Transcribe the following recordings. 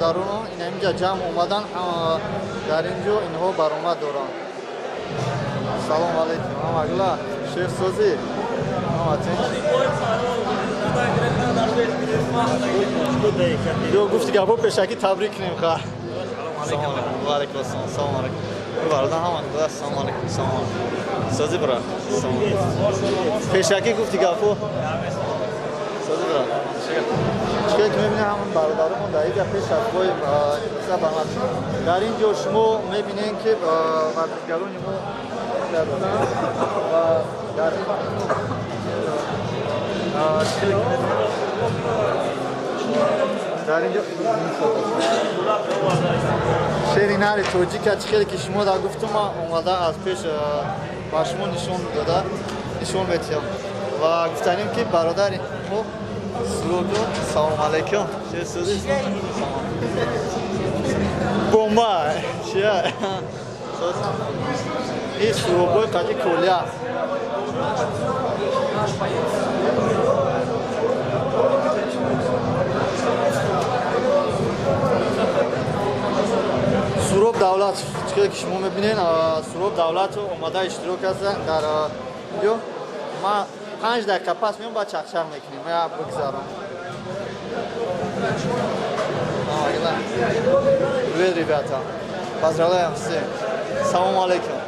бародарон ин инҷа ҷамъ омадан дар ин ҷо инҳо баромад доранд. Салом алейкум. Амагла шефсозӣ. Ё гуфти гапо пешакӣ табрик кунем ха. Ва алейкум ассалом. Салом алейкум. Бародан ҳаман гуда салом алейкум. Салом алейкум. Созӣ бра. Салом алейкум. Пешакӣ гуфти гапо. Созӣ бра. чиқар ки мебинем ҳамон бародаромон дар инҷа пеш аз бои сабамат дар ин ҷо шумо мебинем ки вартишгарони мо ва дар дар ин ҷо шери нари тоҷика чӣ хеле ки шумо дар гуфтум омада аз пеш ба шумо нишон дода нишон метиҳам ва гуфтанем ки бародари мо Слугу, салом алейкум. Че судиш? Бомба. Че? И сурубой қади коля. Суруб давлат, чиқар ки шумо мебинен, суруб давлат омада иштирок аст дар видео. Ма 5 дақиқа пас меём ба чахчар мекунем. Я бигзарам. Привет, ребята. Поздравляем всех. Салам алейкум.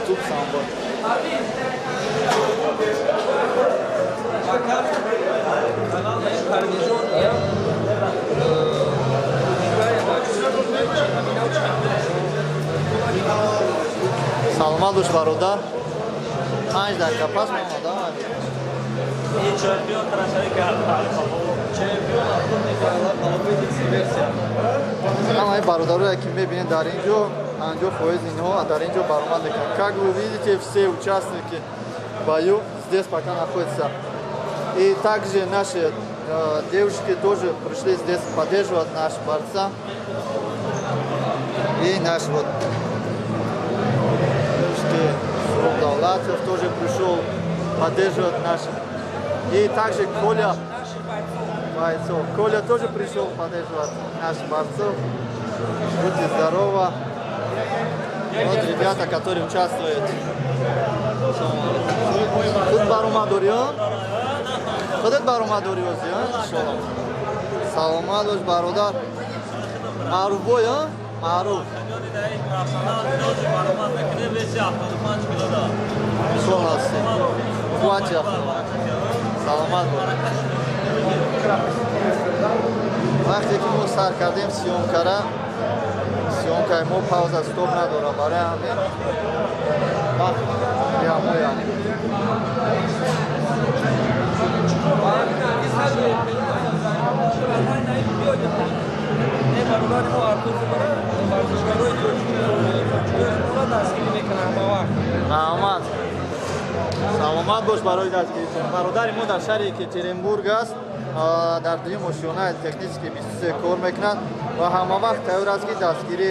Тут сам был. Салам душ бародар. 5 дақиқа пас меём адам. Чемпион трашари карда. Чемпион ҳамаи бародарое ки мебинед дар ин ҷо 50% инҳо дар ин ҷо баромад мекунанд. Как вы видите, все участники в бою здесь пока находятся. И также наши девушки тоже пришли здесь поддерживать нашего борца. И наш вот девушки Давлатов тоже пришел поддерживать наших. И также Коля бойцов. Коля тоже пришел поддерживать наших борцов. Будьте здоровы. Вот ребята, которые участвуют. Тут барумадорио. Ходит барумадорио здесь. Салом алейкум, бародар. Маруф бой, а? Маруф. Хватит. Саламат бо. Вақте ки мо сар кардем сиёмкара, сиёмкаи мо пауза стоп надора барои ҳамин. Яъни. Раҳмат. Саломат бош барои дастгиритон. Бародари мо дар шаҳри Екатеринбург аст. Дар дуюм ошёнаи технически 23 кор мекунад ва ҳамавақт тайёр аст ки дастгирӣ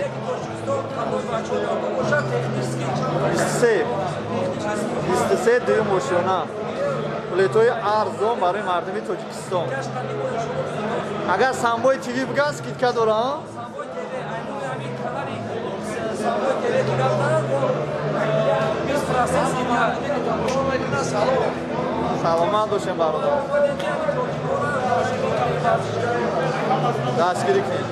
23 дуюм ошёна. Плитои арзон барои мардуми Тоҷикистон. Агар Самбой ТВ биган скидка дора? Саломат бошем бародар. Дастгирӣ кунед.